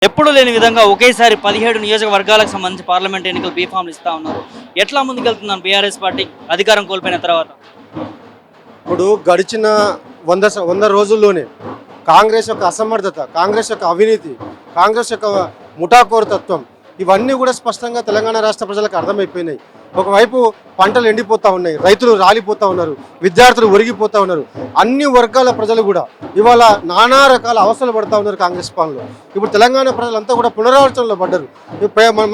ఎప్పుడు లేని విధంగా ఒకేసారి 17 నియోజకవర్గాలకు సంబంధించి పార్లమెంట్ ఎన్నికలు బీఫామ్లు ఇస్తా ఉన్నారు. ఎట్లా ముందుకెళ్తున్నాను బీఆర్ఎస్ పార్టీ అధికారం కోల్పోయిన తర్వాత? ఇప్పుడు గడిచిన 100 రోజుల్లోనే కాంగ్రెస్ యొక్క అసమర్థత, కాంగ్రెస్ యొక్క అవినీతి, కాంగ్రెస్ యొక్క ముఠాకోరుతత్వం ఇవన్నీ కూడా స్పష్టంగా తెలంగాణ రాష్ట్ర ప్రజలకు అర్థమైపోయినాయి. ఒకవైపు పంటలు ఎండిపోతూ ఉన్నాయి, రైతులు రాలిపోతూ ఉన్నారు, విద్యార్థులు ఒరిగిపోతూ ఉన్నారు. అన్ని వర్గాల ప్రజలు కూడా ఇవాళ నానా రకాల అవసరాలు పడుతూ ఉన్నారు కాంగ్రెస్ పాలనలో. ఇప్పుడు తెలంగాణ ప్రజలంతా కూడా పునరాలోచనలో పడ్డారు.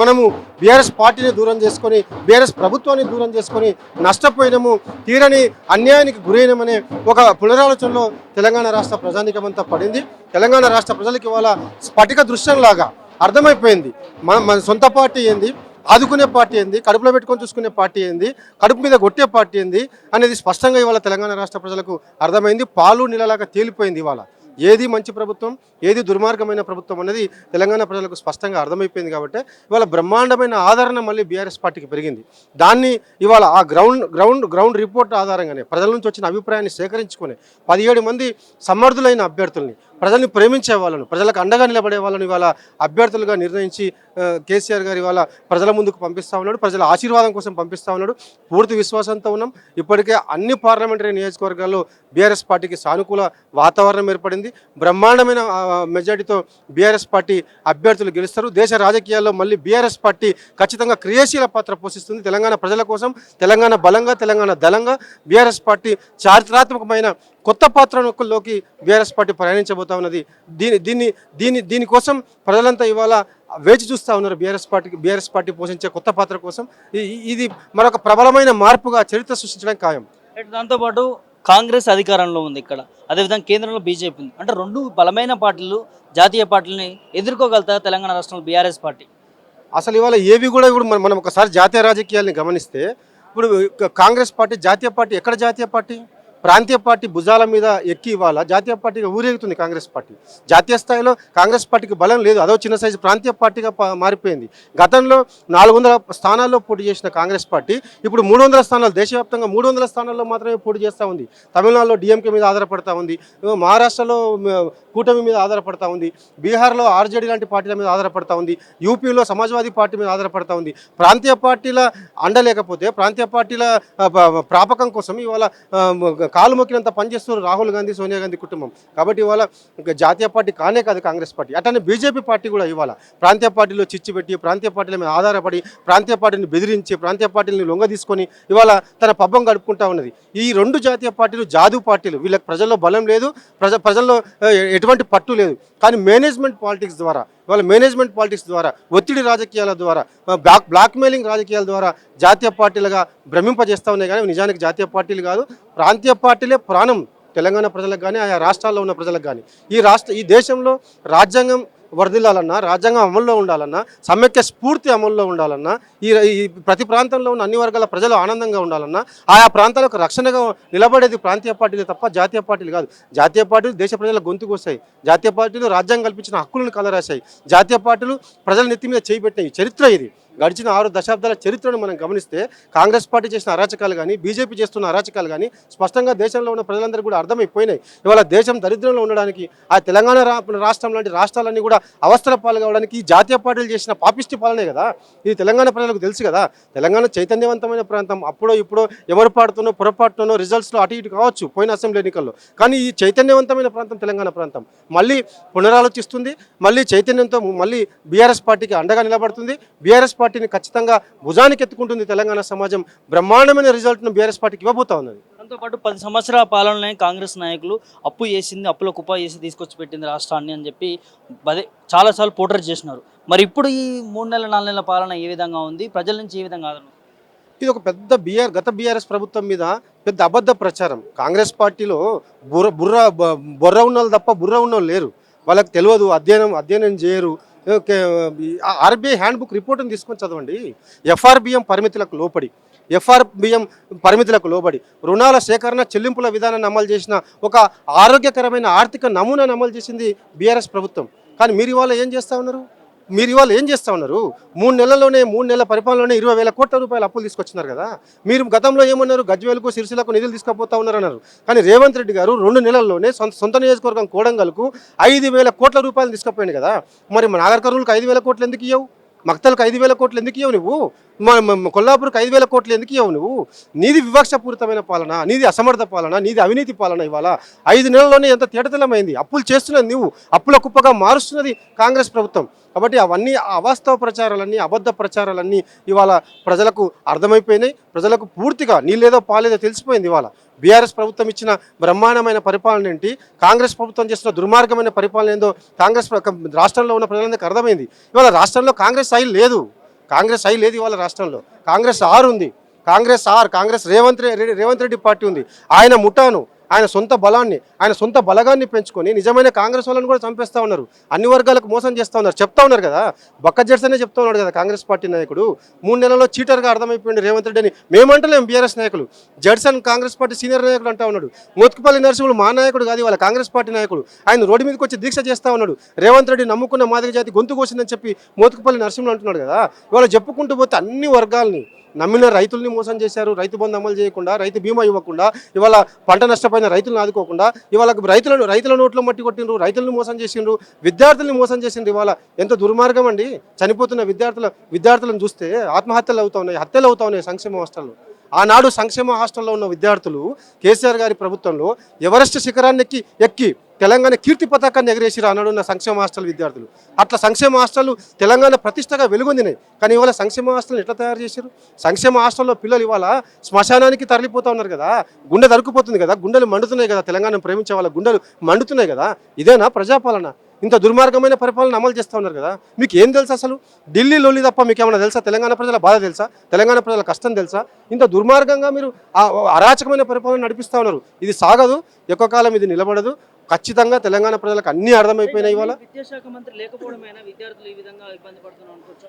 మనము బీఆర్ఎస్ పార్టీని దూరం చేసుకొని, బీఆర్ఎస్ ప్రభుత్వాన్ని దూరం చేసుకొని నష్టపోయినాము, తీరని అన్యాయానికి గురైనమనే ఒక పునరాలోచనలో తెలంగాణ రాష్ట్ర ప్రజానీకమంతా పడింది. తెలంగాణ రాష్ట్ర ప్రజలకు ఇవాళ స్ఫటిక దృశ్యంలాగా అర్థమైపోయింది మన సొంత పార్టీ ఏంది, ఆదుకునే పార్టీ ఏంది, కడుపులో పెట్టుకొని చూసుకునే పార్టీ ఏంది, కడుపు మీద కొట్టే పార్టీ ఏంది అనేది స్పష్టంగా ఇవాళ తెలంగాణ రాష్ట్ర ప్రజలకు అర్థమైంది. పాలు నీళ్ళలాగా తేలిపోయింది. ఇవాళ ఏది మంచి ప్రభుత్వం, ఏది దుర్మార్గమైన ప్రభుత్వం అనేది తెలంగాణ ప్రజలకు స్పష్టంగా అర్థమైపోయింది. కాబట్టి ఇవాళ బ్రహ్మాండమైన ఆదరణ మళ్ళీ బీఆర్ఎస్ పార్టీకి పెరిగింది. దాన్ని ఇవాళ ఆ గ్రౌండ్ రిపోర్ట్ ఆధారంగానే ప్రజల నుంచి వచ్చిన అభిప్రాయాన్ని సేకరించుకొని 17 మంది సమర్థులైన అభ్యర్థుల్ని, ప్రజల్ని ప్రేమించే వాళ్ళను, ప్రజలకు అండగా నిలబడే వాళ్ళని ఇవాళ అభ్యర్థులుగా నిర్ణయించి కేసీఆర్ గారు ఇవాళ ప్రజల ముందుకు పంపిస్తూ ఉన్నాడు. ప్రజల ఆశీర్వాదం కోసం పంపిస్తూ ఉన్నాడు. పూర్తి విశ్వాసంతో ఉన్నాం. ఇప్పటికే అన్ని పార్లమెంటరీ నియోజకవర్గాల్లో బీఆర్ఎస్ పార్టీకి సానుకూల వాతావరణం ఏర్పడింది. బ్రహ్మాండమైన మెజార్టీతో బీఆర్ఎస్ పార్టీ అభ్యర్థులు గెలుస్తారు. దేశ రాజకీయాల్లో మళ్ళీ బీఆర్ఎస్ పార్టీ ఖచ్చితంగా క్రియాశీల పాత్ర పోషిస్తుంది. తెలంగాణ ప్రజల కోసం, తెలంగాణ బలంగా, తెలంగాణ దళంగా బీఆర్ఎస్ పార్టీ చారిత్రాత్మకమైన కొత్త పాత్రలోకి బీఆర్ఎస్ పార్టీ ప్రయాణించబోతా ఉన్నది. దీనికోసం ప్రజలంతా ఇవాళ వేచి చూస్తూ ఉన్నారు. బీఆర్ఎస్ పార్టీ పోషించే కొత్త పాత్ర కోసం ఇది మరొక ప్రబలమైన మార్పుగా చరిత్ర సృష్టించడం ఖాయం. దాంతోపాటు కాంగ్రెస్ అధికారంలో ఉంది ఇక్కడ, అదేవిధంగా కేంద్రంలో బీజేపీ ఉంది. అంటే రెండు బలమైన పార్టీలు, జాతీయ పార్టీలని ఎదుర్కోగలుగుతా తెలంగాణ రాష్ట్రంలో బీఆర్ఎస్ పార్టీ? అసలు ఇవాళ ఏవి కూడా ఇప్పుడు మనం ఒకసారి జాతీయ రాజకీయాల్ని గమనిస్తే, ఇప్పుడు కాంగ్రెస్ పార్టీ జాతీయ పార్టీ, ఎక్కడ జాతీయ పార్టీ? ప్రాంతీయ పార్టీ భుజాల మీద ఎక్కి ఇవాళ జాతీయ పార్టీగా ఊరేగుతుంది కాంగ్రెస్ పార్టీ. జాతీయ స్థాయిలో కాంగ్రెస్ పార్టీకి బలం లేదు, అదో చిన్న సైజు ప్రాంతీయ పార్టీగా మారిపోయింది. గతంలో 400 స్థానాల్లో పోటీ చేసిన కాంగ్రెస్ పార్టీ ఇప్పుడు 300 స్థానాలు, దేశవ్యాప్తంగా 300 స్థానాల్లో మాత్రమే పోటీ చేస్తూ ఉంది. తమిళనాడులో డిఎంకే మీద ఆధారపడతా ఉంది, మహారాష్ట్రలో కూటమి మీద ఆధారపడతా ఉంది, బీహార్లో ఆర్జేడీ లాంటి పార్టీల మీద ఆధారపడతా ఉంది, యూపీలో సమాజ్వాదీ పార్టీ మీద ఆధారపడతా ఉంది. ప్రాంతీయ పార్టీల అండలేకపోతే, ప్రాంతీయ పార్టీల ప్రాపకం కోసం ఇవాళ కాలు మొక్కినంత పనిచేస్తున్నారు రాహుల్ గాంధీ, సోనియా గాంధీ కుటుంబం. కాబట్టి ఇవాళ జాతీయ పార్టీ కానే కాదు కాంగ్రెస్ పార్టీ. అట్లనే బీజేపీ పార్టీ కూడా ఇవాళ ప్రాంతీయ పార్టీలో చిచ్చు పెట్టి, ప్రాంతీయ పార్టీల మీద ఆధారపడి, ప్రాంతీయ పార్టీని బెదిరించి, ప్రాంతీయ పార్టీని లొంగ తీసుకొని ఇవాళ తన పబ్బం గడుపుకుంటా ఉన్నది. ఈ రెండు జాతీయ పార్టీలు జాదూ పార్టీలు. వీళ్ళకి ప్రజల్లో బలం లేదు, ప్రజల్లో ఎటువంటి పట్టు లేదు. కానీ మేనేజ్మెంట్ పాలిటిక్స్ ద్వారా, ఇవాళ మేనేజ్మెంట్ పాలిటిక్స్ ద్వారా, ఒత్తిడి రాజకీయాల ద్వారా, బ్లాక్మెయిలింగ్ రాజకీయాల ద్వారా జాతీయ పార్టీలుగా భ్రమింపజేస్తూ ఉన్నాయి. కానీ నిజానికి జాతీయ పార్టీలు కాదు, ప్రాంతీయ పార్టీలే ప్రాణం తెలంగాణ ప్రజలకు కానీ, ఆయా రాష్ట్రాల్లో ఉన్న ప్రజలకు కానీ. ఈ దేశంలో రాజ్యాంగం వర్ధిల్లాలన్నా, రాజ్యాంగం అమల్లో ఉండాలన్నా, సమైక్య స్ఫూర్తి అమల్లో ఉండాలన్నా, ఈ ప్రతి ప్రాంతంలో ఉన్న అన్ని వర్గాల ప్రజలు ఆనందంగా ఉండాలన్నా, ఆయా ప్రాంతాలకు రక్షణగా నిలబడేది ప్రాంతీయ పార్టీలు తప్ప జాతీయ పార్టీలు కాదు. జాతీయ పార్టీలు దేశ ప్రజల గొంతుకు వస్తాయి. జాతీయ పార్టీలు రాజ్యాంగం కల్పించిన హక్కులను కలరాశాయి. జాతీయ పార్టీలు ప్రజల నెత్తి మీద చేయి పెట్టినాయి. చరిత్ర ఇది. గడిచిన 6 దశాబ్దాల చరిత్రను మనం గమనిస్తే కాంగ్రెస్ పార్టీ చేసిన అరాచకాలు కానీ, బీజేపీ చేస్తున్న అరాచకాలు కానీ స్పష్టంగా దేశంలో ఉన్న ప్రజలందరూ కూడా అర్థమైపోయినాయి. ఇవాళ దేశం దరిద్రంలో ఉండడానికి, ఆ తెలంగాణ రాష్ట్రం లాంటి రాష్ట్రాలన్నీ కూడా అవస్థల పాలు కావడానికి ఈ జాతీయ పార్టీలు చేసిన పాపిష్టి పాలనే కదా. ఇది తెలంగాణ ప్రజలకు తెలుసు కదా. తెలంగాణ చైతన్యవంతమైన ప్రాంతం. అప్పుడో ఇప్పుడో ఎవరు పాడుతున్నో పొరపాటునో రిజల్ట్స్లో అటు ఇటు కావచ్చు పోయిన అసెంబ్లీ ఎన్నికల్లో, కానీ ఈ చైతన్యవంతమైన ప్రాంతం తెలంగాణ ప్రాంతం మళ్ళీ పునరాలోచిస్తుంది. మళ్ళీ చైతన్యంతో మళ్ళీ బీఆర్ఎస్ పార్టీకి అండగా నిలబడుతుంది. బీఆర్ఎస్ పార్టీని ఖచ్చితంగా భుజానికి ఎత్తుకుంటుంది తెలంగాణ సమాజం. బ్రహ్మాండమైన రిజల్ట్ను బీఆర్ఎస్ పార్టీకి ఇవ్వబోతా ఉన్నది. దాంతోపాటు 10 సంవత్సరాల పాలనలో కాంగ్రెస్ నాయకులు అప్పు చేసింది, అప్పులో కుప్ప చేసి తీసుకొచ్చి పెట్టింది రాష్ట్రాన్ని అని చెప్పి చాలాసార్లు పోర్ట్రేట్ చేసినారు. మరి ఇప్పుడు ఈ 3 నెలల 4 నెలల పాలన ఏ విధంగా ఉంది, ప్రజల నుంచి ఏ విధంగా ఆదరణ? ఇది ఒక పెద్ద గత బీఆర్ఎస్ ప్రభుత్వం మీద పెద్ద అబద్ధ ప్రచారం. కాంగ్రెస్ పార్టీలో బుర్ర ఉన్నోళ్ళు తప్ప బుర్ర ఉన్నోళ్ళు లేరు. వాళ్ళకి తెలియదు, అధ్యయనం చేయరు. ఆర్బీఐ హ్యాండ్బుక్ రిపోర్ట్ని తీసుకొని చదవండి. ఎఫ్ఆర్బిఎం పరిమితులకు లోబడి రుణాల సేకరణ, చెల్లింపుల విధానాన్ని అమలు చేసిన ఒక ఆరోగ్యకరమైన ఆర్థిక నమూనాను అమలు చేసింది బీఆర్ఎస్ ప్రభుత్వం. కానీ మీరు ఇవాళ ఏం చేస్తూ ఉన్నారు? మీరు ఇవాళ ఏం చేస్తూ ఉన్నారు? 3 నెలల పరిపాలనలోనే 20,000 కోట్ల రూపాయల అప్పులు తీసుకొచ్చినారు కదా. మీరు గతంలో ఏమన్నారు? గజ్వేల్కు సిరిసిల్లకు నిధులు తీసుకుపోతా ఉన్నారు అన్నారు. కానీ రేవంత్ రెడ్డి గారు 2 నెలల్లోనే సొంత నియోజకవర్గం కోడంగల్కు 5,000 కోట్ల రూపాయలు తీసుకుపోయింది కదా. మరి మన నాగర్ కర్నూలుకు 5,000 కోట్లు ఎందుకు ఇవ్వవు? మక్తలకు 5,000 కోట్లు ఎందుకు ఇవ్వవు నువ్వు? కొల్లాపూర్కి 5,000 కోట్లు ఎందుకు ఇవ్వవు నువ్వు? నీది వివక్షపూరితమైన పాలన, నీది అసమర్థ పాలన, నీది అవినీతి పాలన. ఇవాళ 5 నెలల్లోనే ఎంత తేటతెల్లమైంది. అప్పులు చేస్తున్నది నువ్వు, అప్పుల కుప్పగా మారుస్తున్నది కాంగ్రెస్ ప్రభుత్వం. కాబట్టి అవన్నీ అవాస్తవ ప్రచారాలన్నీ, అబద్ధ ప్రచారాలన్నీ ఇవాళ ప్రజలకు అర్థమైపోయినాయి. ప్రజలకు పూర్తిగా నీళ్ళేదో పాలేదో తెలిసిపోయింది. ఇవాళ బీఆర్ఎస్ ప్రభుత్వం ఇచ్చిన బ్రహ్మాండమైన పరిపాలన ఏంటి, కాంగ్రెస్ ప్రభుత్వం చేసిన దుర్మార్గమైన పరిపాలన ఏందో రాష్ట్రంలో ఉన్న ప్రజలందరికీ అర్థమైంది. ఇవాళ రాష్ట్రంలో కాంగ్రెస్ సైల్ లేదు, ఇవాళ రాష్ట్రంలో కాంగ్రెస్ ఉంది. కాంగ్రెస్ రేవంత్ రెడ్డి పార్టీ ఉంది. ఆయన ముఠాను, ఆయన సొంత బలాన్ని, ఆయన సొంత బలగాన్ని పెంచుకొని నిజమైన కాంగ్రెస్ వాళ్ళని కూడా చంపేస్తూ ఉన్నారు. అన్ని వర్గాలకు మోసం చేస్తూ ఉన్నారు. చెప్తా ఉన్నారు కదా, బక్క జడ్సనే చెప్తా ఉన్నాడు కదా కాంగ్రెస్ పార్టీ నాయకుడు. 3 నెలల్లో చీటర్గా అర్థమైపోయింది రేవంత్ రెడ్డి అని మేమంటలేం. బీఆర్ఎస్ నాయకులు, జడ్సన్ కాంగ్రెస్ పార్టీ సీనియర్ నాయకుడు అంటా ఉన్నాడు. మోత్కుపల్లి నరసింహులు మా నాయకుడు కాదు, వాళ్ళ కాంగ్రెస్ పార్టీ నాయకుడు. ఆయన రోడ్డు మీదకి వచ్చి దీక్ష చేస్తూ ఉన్నాడు. రేవంత్ రెడ్డి నమ్ముకున్న మాదిగ జాతి గొంతు కోసిందని చెప్పి మోత్కుపల్లి నరసింహులు అంటున్నాడు కదా. ఇవాళ చెప్పుకుంటూ పోతే అన్ని వర్గాల్ని నమ్మిన రైతుల్ని మోసం చేశారు. రైతు బంధు అమలు చేయకుండా, రైతు బీమా ఇవ్వకుండా, ఇవాళ పంట నష్టపోయిన రైతులను ఆదుకోకుండా, ఇవాళ రైతుల నోట్లో మట్టి కొట్టిండ్రు, రైతులను మోసం చేసిండ్రు, విద్యార్థుల్ని మోసం చేసిండ్రు. ఇవాళ ఎంత దుర్మార్గం అండి. చనిపోతున్న విద్యార్థులను చూస్తే ఆత్మహత్యలు అవుతా ఉన్నాయి, హత్యలు అవుతా ఉన్నాయి సంక్షేమ హాస్టల్లో. ఆనాడు సంక్షేమ హాస్టల్లో ఉన్న విద్యార్థులు కేసీఆర్ గారి ప్రభుత్వంలో ఎవరెస్ట్ శిఖరాన్ని ఎక్కి తెలంగాణ కీర్తి పతాకాన్ని ఎగరేసిరు ఆనాడు ఉన్న సంక్షేమ హాస్టల్ విద్యార్థులు. అట్లా సంక్షేమ హాస్టల్ తెలంగాణ ప్రతిష్టగా వెలుగొందినాయి. కానీ ఇవాళ సంక్షేమ హాస్టల్ని ఎట్లా తయారు చేశారు? సంక్షేమ హాస్టల్లో పిల్లలు ఇవాళ శ్మశానానికి తరలిపోతూ ఉన్నారు కదా. గుండె దరుకుపోతుంది కదా, గుండెలు మండుతున్నాయి కదా, తెలంగాణ ప్రేమించే వాళ్ళ గుండెలు మండుతున్నాయి కదా. ఇదేనా ప్రజాపాలన? ఇంత దుర్మార్గమైన పరిపాలన అమలు చేస్తూ ఉన్నారు కదా. మీకు ఏం తెలుసు అసలు? ఢిల్లీ లొల్లి తప్ప మీకు ఏమైనా తెలుసా? తెలంగాణ ప్రజల బాధ తెలుసా? తెలంగాణ ప్రజల కష్టం తెలుసా? ఇంత దుర్మార్గంగా మీరు అరాచకమైన పరిపాలన నడిపిస్తూ ఉన్నారు. ఇది సాగదు, ఎక్కువ కాలం ఇది నిలబడదు. ఖచ్చితంగా తెలంగాణ ప్రజలకు అన్నీ అర్థమైపోయినాయి. ఇవాళ విద్యాశాఖ మంత్రి లేకపోవడమేనా విద్యార్థులు ఈ విధంగా ఇబ్బంది పడుతున్నారు అనుకోవచ్చా?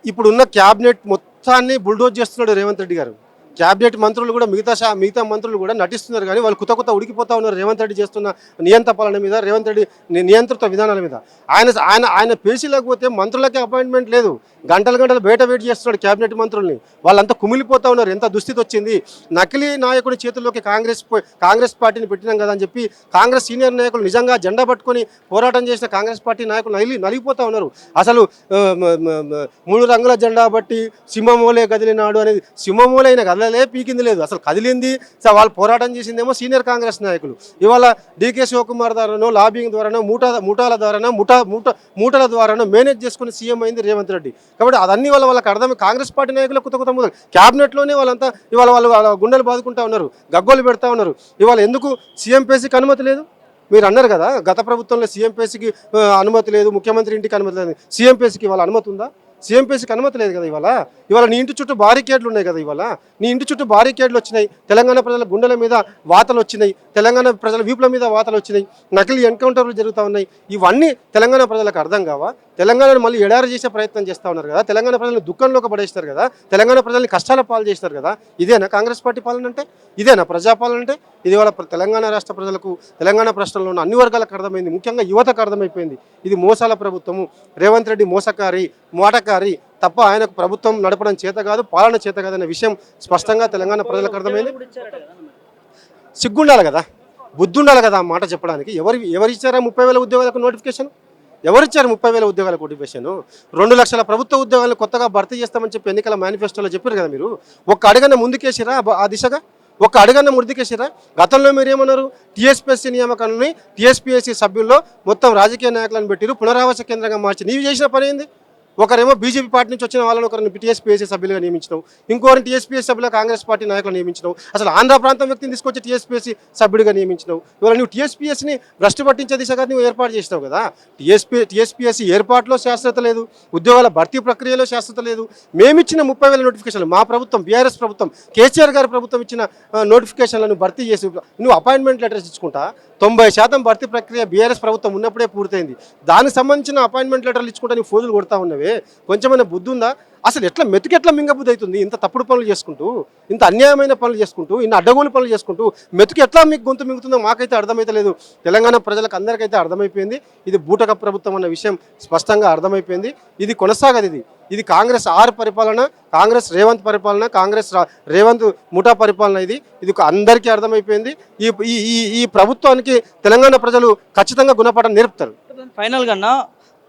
ఇప్పుడున్న క్యాబినెట్ మొత్తాన్ని బుల్డోజ్ చేస్తున్నాడు రేవంత్ రెడ్డి గారు. క్యాబినెట్ మంత్రులు కూడా మిగతా మంత్రులు కూడా నటిస్తున్నారు. కానీ వాళ్ళు కొత్త ఉడికిపోతా ఉన్నారు రేవంత్ రెడ్డి చేస్తున్న నియంత్ర పాలన మీద, రేవంత్ రెడ్డి నియంత్రిత విధానాల మీద. ఆయన పేషీలకు పోతే మంత్రులకే అపాయింట్మెంట్ లేదు. గంటలు బయట వెయిట్ చేస్తున్నాడు క్యాబినెట్ మంత్రుల్ని. వాళ్ళంతా కుమిలిపోతా ఉన్నారు. ఎంత దుస్థితి వచ్చింది. నకిలీ నాయకుడి చేతుల్లోకి కాంగ్రెస్ పార్టీని పెట్టినాం కదా అని చెప్పి కాంగ్రెస్ సీనియర్ నాయకులు నిజంగా జెండా పట్టుకొని పోరాటం చేసిన కాంగ్రెస్ పార్టీ నాయకులు నలిగిపోతా ఉన్నారు. అసలు 3 రంగుల జెండా బట్టి సింహమూలే కదిలినాడు అనేది, సింహమూలే అయిన కదలలే, పీకింది లేదు. అసలు కదిలింది వాళ్ళు పోరాటం చేసిందేమో సీనియర్ కాంగ్రెస్ నాయకులు. ఇవాళ డీకే శివకుమార్ ద్వారానో, లాబింగ్ ద్వారానో, మూటాల ద్వారానో, మూటల ద్వారానో మేనేజ్ చేసుకుని సీఎం అయింది రేవంత్ రెడ్డి. కాబట్టి అదన్నీ వాళ్ళకి అర్థమే. కాంగ్రెస్ పార్టీ నాయకులు కొత్త క్యాబినెట్లోనే వాళ్ళంతా ఇవాళ వాళ్ళు గుండెలు బాదుకుంటా ఉన్నారు, గగ్గోలు పెడతా ఉన్నారు. ఇవాళ ఎందుకు సీఎంపీసీకి అనుమతి లేదు? మీరు అన్నారు కదా గత ప్రభుత్వంలో సీఎంపీసీకి అనుమతి లేదు, ముఖ్యమంత్రి ఇంటికి అనుమతి లేదు. సీఎంపీసీకి ఇవాళ అనుమతి ఉందా? సీఎంపీసీకి అనుమతి లేదు కదా. ఇవాళ నీ ఇంటి చుట్టూ బారికేడ్లు ఉన్నాయి కదా. ఇవాళ నీ ఇంటి చుట్టూ బారికేడ్లు వచ్చినాయి. తెలంగాణ ప్రజల గుండెల మీద వాతలు వచ్చినాయి, తెలంగాణ ప్రజల వీపుల మీద వాతలు వచ్చినాయి, నకిలీ ఎన్కౌంటర్లు జరుగుతూ ఉన్నాయి. ఇవన్నీ తెలంగాణ ప్రజలకు అర్థం కావా? తెలంగాణను మళ్ళీ ఎడారి చేసే ప్రయత్నం చేస్తూ ఉన్నారు కదా. తెలంగాణ ప్రజలను దుఃఖంలోకి పడేస్తారు కదా, తెలంగాణ ప్రజల్ని కష్టాల పాలు చేస్తారు కదా. ఇదేనా కాంగ్రెస్ పార్టీ పాలన అంటే? ఇదేనా ప్రజాపాలన అంటే? ఇది వాళ్ళ తెలంగాణ రాష్ట్ర ప్రజలకు, తెలంగాణ రాష్ట్రంలో ఉన్న అన్ని వర్గాలకు అర్థమైంది, ముఖ్యంగా యువతకు అర్థమైపోయింది. ఇది మోసాల ప్రభుత్వము, రేవంత్ రెడ్డి మోసకారి, మాటకారి తప్ప ఆయనకు ప్రభుత్వం నడపడం చేత కాదు, పాలన చేత కాదనే విషయం స్పష్టంగా తెలంగాణ ప్రజలకు అర్థమైంది. సిగ్గుండాలి కదా, బుద్ధి ఉండాలి కదా ఆ మాట చెప్పడానికి. ఎవరిచ్చారా 30,000 ఉద్యోగాలకు నోటిఫికేషన్? ఎవరిచ్చారు 30,000 ఉద్యోగాల నోటిఫికేషన్? 2 లక్షల ప్రభుత్వ ఉద్యోగాలను కొత్తగా భర్తీ చేస్తామని చెప్పి ఎన్నికల మేనిఫెస్టోలో చెప్పారు కదా. మీరు ఒక్క అడుగన్న ముందుకేసిరా ఆ దిశగా? ఒక్క అడుగన్న ముందుకేసిరా? గతంలో మీరు ఏమన్నారు? టీఎస్పీఎస్సీ నియామకాలని టీఎస్పీఎస్సీ సభ్యుల్లో మొత్తం రాజకీయ నాయకులను పెట్టిరు, పునరావాస కేంద్రంగా మార్చి. నీవు చేసిన పని ఏంది? ఒకరేమో బీజేపీ పార్టీ నుంచి వచ్చిన వాళ్ళని ఒకరిని టీఎస్పీఎస్సీ సభ్యులుగా నియమించినావు, ఇంకోరిని టీఎస్పీఎస్సీ సభ్యులుగా కాంగ్రెస్ పార్టీ నాయకులు నియమించినావు, అసలు ఆంధ్ర ప్రాంతం వ్యక్తిని తీసుకొచ్చి టీఎస్పీఎస్సీ సభ్యుడిగా నియమించినావు. ఇవాళ నువ్వు టీఎస్పీఎస్సీని భ్రష్టు పట్టించే దిశగా నువ్వు ఏర్పాటు చేసినావు కదా. టీఎస్పీఎస్సీ ఏర్పాటులో శాశ్వత లేదు, ఉద్యోగాల భర్తీ ప్రక్రియలో శాశ్వత లేదు. మేమిచ్చిన 30,000 నోటిఫికేషన్లు, మా ప్రభుత్వం బీఆర్ఎస్ ప్రభుత్వం కేసీఆర్ గారి ప్రభుత్వం ఇచ్చిన నోటిఫికేషన్లను భర్తీ చేసి నువ్వు అపాయింట్మెంట్ లెటర్స్ ఇచ్చుకుంటా 90% భర్తీ ప్రక్రియ బీఆర్ఎస్ ప్రభుత్వం ఉన్నప్పుడే పూర్తయింది. దానికి సంబంధించిన అపాయింట్మెంట్ లెటర్లు ఇచ్చుకుంటా నీ ఫోజులు కొడతా ఉన్నవి. చేస్తున్నావే, కొంచెమైనా బుద్ధి ఉందా? అసలు ఎట్లా మెతుకెట్లా మింగబుద్ధి అవుతుంది? ఇంత తప్పుడు పనులు చేసుకుంటూ, ఇంత అన్యాయమైన పనులు చేసుకుంటూ, ఇన్ని అడ్డగోలు పనులు చేసుకుంటూ మెతుకు ఎట్లా మీకు గొంతు మింగుతుందో మాకైతే అర్థమైతలేదు. తెలంగాణ ప్రజలకు అందరికైతే అర్థమైపోయింది ఇది బూటక ప్రభుత్వం అన్న విషయం స్పష్టంగా అర్థమైపోయింది. ఇది కొనసాగదు. ఇది కాంగ్రెస్ 6 పరిపాలన, కాంగ్రెస్ రేవంత్ పరిపాలన, కాంగ్రెస్ రేవంత్ ముఠా పరిపాలన. ఇది అందరికీ అర్థమైపోయింది. ఈ ఈ ఈ ప్రభుత్వానికి తెలంగాణ ప్రజలు ఖచ్చితంగా గుణపాఠం నేర్పుతారు. ఫైనల్ గా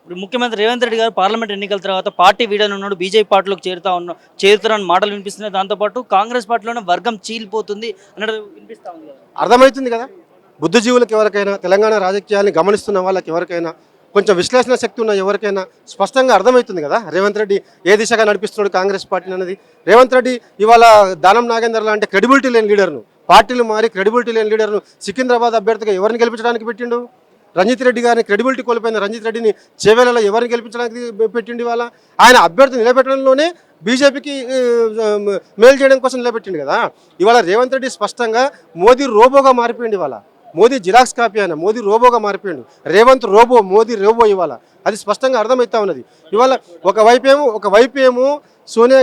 ఇప్పుడు ముఖ్యమంత్రి రేవంత్ రెడ్డి గారు పార్లమెంట్ ఎన్నికల తర్వాత పార్టీ వీడనున్నాడు, బీజేపీ పార్టీలోకి చేరుతారని మాటలు వినిపిస్తున్నాయి. దాంతోపాటు కాంగ్రెస్ పార్టీలోనే వర్గం చీలిపోతుంది అన్నట్టు వినిపిస్తా ఉంది. అర్థమవుతుంది కదా బుద్ధిజీవులకు ఎవరికైనా, తెలంగాణ రాజకీయాన్ని గమనిస్తున్న వాళ్ళకి ఎవరికైనా, కొంచెం విశ్లేషణ శక్తి ఉన్న ఎవరికైనా స్పష్టంగా అర్థమవుతుంది కదా రేవంత్ రెడ్డి ఏ దిశగా నడిపిస్తున్నాడు కాంగ్రెస్ పార్టీని అనేది. రేవంత్ రెడ్డి ఇవాళ దానం నాగేందర్ లాంటి క్రెడిబిలిటీ లేని లీడర్ను, పార్టీలు మారి క్రెడిబిలిటీ లేని లీడర్ను సికింద్రాబాద్ అభ్యర్థిగా ఎవరిని గెలిపించడానికి పెట్టిండు? రంజిత్ రెడ్డి గారిని, క్రెడిబిలిటీ కోల్పోయిన రంజిత్ రెడ్డిని చేవేలలో ఎవరిని గెలిపించడానికి పెట్టిండి? వాళ్ళ ఆయన అభ్యర్థి నిలబెట్టడంలోనే బీజేపీకి మేలు చేయడం కోసం నిలబెట్టిండు కదా. ఇవాళ రేవంత్ రెడ్డి స్పష్టంగా మోదీ రోబోగా మారిపోయింది. ఇవాళ మోదీ జిరాక్స్ కాపీ అయినా మోదీ రోబోగా మారిపోయిండు. Revanth robot, Modi robot. ఇవాళ అది స్పష్టంగా అర్థమవుతా ఉన్నది. ఇవాళ ఒకవైపు ఏమో సోనియా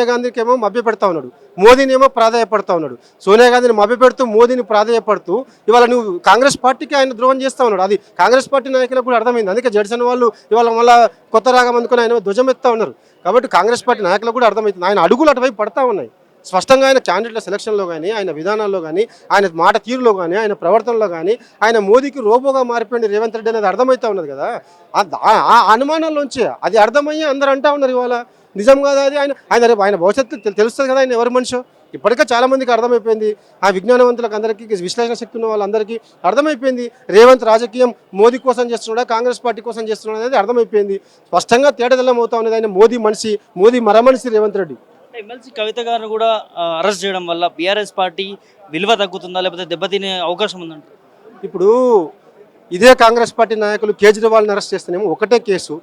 గాంధీకి ఏమో మభ్య పెడతా ఉన్నాడు, మోదీని ఏమో ప్రాధాయపడతా ఉన్నాడు. సోనియా గాంధీని మభ్య పెడుతూ మోదీని ప్రాధాయపడుతూ ఇవాళ నువ్వు కాంగ్రెస్ పార్టీకి ఆయన ద్రోహం చేస్తూ ఉన్నాడు. అది కాంగ్రెస్ పార్టీ నాయకులకు కూడా అర్థమైంది. అందుకే జడ్సన్ వాళ్ళు ఇవాళ మళ్ళీ కొత్త రాగం అందుకొని ఆయన ధ్వజం ఎత్తా ఉన్నారు. కాబట్టి కాంగ్రెస్ పార్టీ నాయకులకు కూడా అర్థమవుతుంది. ఆయన అడుగులు అటువైపు పడతా ఉన్నాయి. స్పష్టంగా ఆయన క్యాండిడేట్ల సెలక్షన్లో కానీ, ఆయన విధానాల్లో కానీ, ఆయన మాట తీరులో కానీ, ఆయన ప్రవర్తనలో కానీ ఆయన మోదీకి రోబోగా మారిపోయింది రేవంత్ రెడ్డి అనేది అర్థమవుతా ఉన్నది కదా. ఆ అనుమానాల్లోంచి అది అర్థమయ్యి అందరూ అంటా ఉన్నారు ఇవాళ. నిజం కాదా అది? ఆయన భవిష్యత్తు తెలుస్తుంది కదా ఆయన ఎవరి మనిషో. ఇప్పటికే చాలామందికి అర్థమైపోయింది. ఆ విజ్ఞానవంతులకు అందరికీ, విశ్లేషణ శక్తి ఉన్న వాళ్ళందరికీ అర్థమైపోయింది రేవంత్ రాజకీయం మోదీ కోసం చేస్తున్నాడా, కాంగ్రెస్ పార్టీ కోసం చేస్తున్నాడా అనేది అర్థమైపోయింది. స్పష్టంగా తేటతెల్లం అవుతా ఉన్నది. ఆయన మోదీ మనిషి, మోదీ మరమనిషి రేవంత్ రెడ్డి. ఎమ్మెల్సీ కవిత గారిని కూడా అరెస్ట్ చేయడం వల్ల బీఆర్ఎస్ పార్టీ విలువ తగ్గుతుందా, లేకపోతే దెబ్బతినే అవకాశం ఉందంటారు? ఇప్పుడు ఇదే కాంగ్రెస్ పార్టీ నాయకులు కేజ్రీవాల్ని అరెస్ట్ చేస్తేనేమో ఒకటే కేసు,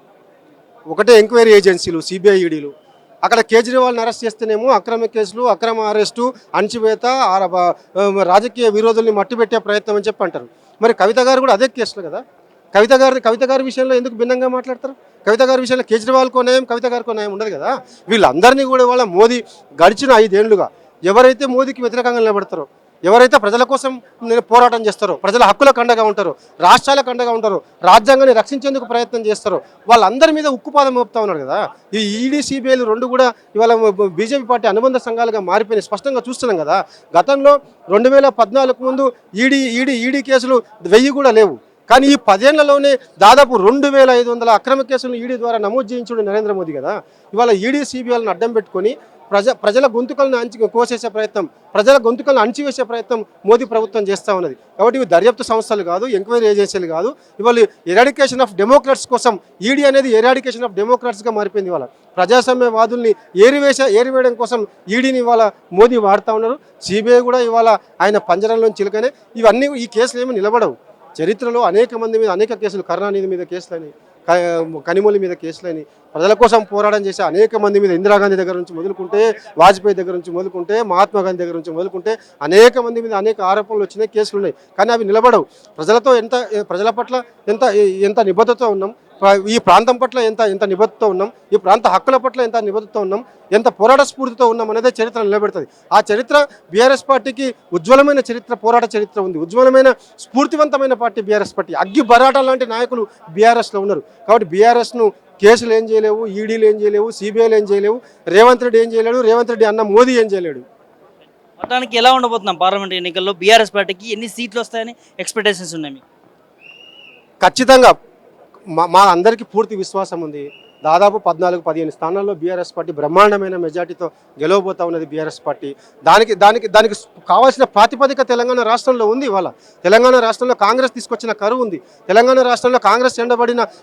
ఒకటే ఎంక్వైరీ ఏజెన్సీలు, సిబిఐ ఈడీలు. అక్కడ కేజ్రీవాల్ని అరెస్ట్ చేస్తేనేమో అక్రమ కేసులు, అక్రమ అరెస్టు, అణచివేత, రాజకీయ విరోధుల్ని మట్టిపెట్టే ప్రయత్నం అని చెప్పి అంటారు. మరి కవిత గారు కూడా అదే కేసులు కదా. కవిత గారి విషయంలో ఎందుకు భిన్నంగా మాట్లాడతారు? కవిత గారి విషయంలో కేజ్రీవాల్కో న్యాయం, కవిత గారికో న్యాయం ఉండదు కదా. వీళ్ళందరినీ కూడా వాళ్ళ మోదీ గడిచిన 5 ఏళ్లుగా ఎవరైతే మోదీకి వ్యతిరేకంగా నిలబడతారో, ఎవరైతే ప్రజల కోసం పోరాటం చేస్తారో, ప్రజల హక్కులకు అండగా ఉంటారో, రాష్ట్రాలకు అండగా ఉంటారో, రాజ్యాంగాన్ని రక్షించేందుకు ప్రయత్నం చేస్తారో వాళ్ళందరి మీద ఉక్కుపాదం మోపుతా ఉన్నారు కదా. ఈ ఈడీ, సిబిఐలు 2 కూడా ఇవాళ బీజేపీ పార్టీ అనుబంధ సంఘాలుగా మారిపోయినాయి. స్పష్టంగా చూస్తున్నాం కదా. గతంలో 2014 ముందు ఈడీ కేసులు 1000 కూడా లేవు. కానీ ఈ 10 ఏళ్లలోనే దాదాపు 2500 అక్రమ కేసులను ఈడీ ద్వారా నమోదు చేయించుడు నరేంద్ర మోదీ కదా. ఇవాళ ఈడీ, సిబిఐలను అడ్డం పెట్టుకొని ప్రజల గొంతుకలను కోసేసే ప్రయత్నం, ప్రజల గొంతుకలను అణచివేసే ప్రయత్నం మోదీ ప్రభుత్వం చేస్తూ ఉన్నది. కాబట్టి ఇవి దర్యాప్తు సంస్థలు కాదు, ఎంక్వైరీ ఏజెన్సీలు కాదు. ఇవాళ ఎరాడికేషన్ ఆఫ్ డెమోక్రాట్స్ కోసం ఈడీ అనేది ఎరాడికేషన్ ఆఫ్ డెమోక్రాట్స్గా మారిపోయింది. ఇవాళ ప్రజాస్వామ్యవాదుల్ని ఏరివేయడం కోసం ఈడీని ఇవాళ మోదీ వాడుతూ ఉన్నారు. సిబిఐ కూడా ఇవాళ ఆయన పంజరంలో చిలుకనే. ఇవన్నీ ఈ కేసులు ఏమి నిలబడవు. చరిత్రలో అనేక మంది మీద అనేక కేసులు, కరుణానిధి మీద కేసులని, కనిమొలి మీద కేసులని, ప్రజల కోసం పోరాటం చేసే అనేక మంది మీద, ఇందిరాగాంధీ దగ్గర నుంచి మొదలుకుంటే, వాజ్పేయి దగ్గర నుంచి మొదలుకుంటే, మహాత్మా గాంధీ దగ్గర నుంచి మొదలుకుంటే అనేక మంది మీద అనేక ఆరోపణలు వచ్చినాయి, కేసులు ఉన్నాయి. కానీ అవి నిలబడవు. ప్రజల పట్ల ఎంత నిబద్ధతతో ఉన్నాం, ఈ ప్రాంతం పట్ల ఎంత నిబద్ధతతో ఉన్నాం, ఈ ప్రాంత హక్కుల పట్ల ఎంత నిబద్ధతతో ఉన్నాం, ఎంత పోరాట స్ఫూర్తితో ఉన్నాం అనేది చరిత్ర నిలబెడుతుంది. ఆ చరిత్ర బీఆర్ఎస్ పార్టీకి ఉజ్వలమైన చరిత్ర, పోరాట చరిత్ర ఉంది. ఉజ్వలమైన స్ఫూర్తివంతమైన పార్టీ బీఆర్ఎస్ పార్టీ. అగ్గి బరాట లాంటి నాయకులు బీఆర్ఎస్లో ఉన్నారు. కాబట్టి బీఆర్ఎస్ను కేసులు ఏం చేయలేవు, ఈడీలు ఏం చేయలేవు, సిబిఐలు ఏం చేయలేవు, రేవంత్ రెడ్డి ఏం చేయలేడు, రేవంత్ రెడ్డి అన్న మోదీ ఏం చేయలేడు. మొత్తానికి ఎలా ఉండబోతున్నాం పార్లమెంట్ ఎన్నికల్లో? బీఆర్ఎస్ పార్టీకి ఎన్ని సీట్లు వస్తాయని ఎక్స్పెక్టేషన్స్ ఉన్నాయి మీకు? ఖచ్చితంగా మా అందరికీ పూర్తి విశ్వాసం ఉంది. దాదాపు 14-15 స్థానాల్లో బీఆర్ఎస్ పార్టీ బ్రహ్మాండమైన మెజార్టీతో గెలవబోతా ఉన్నది బీఆర్ఎస్ పార్టీ. దానికి కావాల్సిన ప్రాతిపదిక తెలంగాణ రాష్ట్రంలో ఉంది. ఇవాళ తెలంగాణ రాష్ట్రంలో కాంగ్రెస్ తీసుకొచ్చిన కరువు ఉంది. తెలంగాణ రాష్ట్రంలో కాంగ్రెస్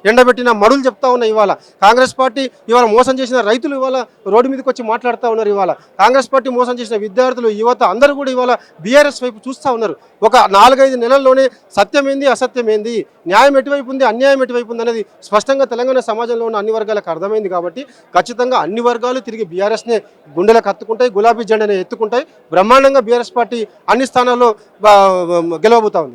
ఎండబెట్టిన మడులు చెప్తా ఉన్నాయి. ఇవాళ కాంగ్రెస్ పార్టీ ఇవాళ మోసం చేసిన రైతులు ఇవాళ రోడ్డు మీదకి వచ్చి మాట్లాడుతూ ఉన్నారు. ఇవాళ కాంగ్రెస్ పార్టీ మోసం చేసిన విద్యార్థులు, యువత అందరూ కూడా ఇవాళ బీఆర్ఎస్ వైపు చూస్తూ ఉన్నారు. ఒక 4-5 నెలల్లోనే సత్యం ఏంది, అసత్యం ఏంది, న్యాయం ఎటువైపు ఉంది, అన్యాయం ఎటువైపు ఉంది అనేది స్పష్టంగా తెలంగాణ సమాజంలో ఉన్న అన్ని వర్గాలకు అర్థమైంది. కాబట్టి ఖచ్చితంగా అన్ని వర్గాలు తిరిగి బీఆర్ఎస్నే గుండెలకు హత్తుకుంటాయి, గులాబీ జెండానే ఎత్తుకుంటాయి. బ్రహ్మాండంగా బీఆర్ఎస్ పార్టీ అన్ని స్థానాల్లో గెలవబోతా ఉంది.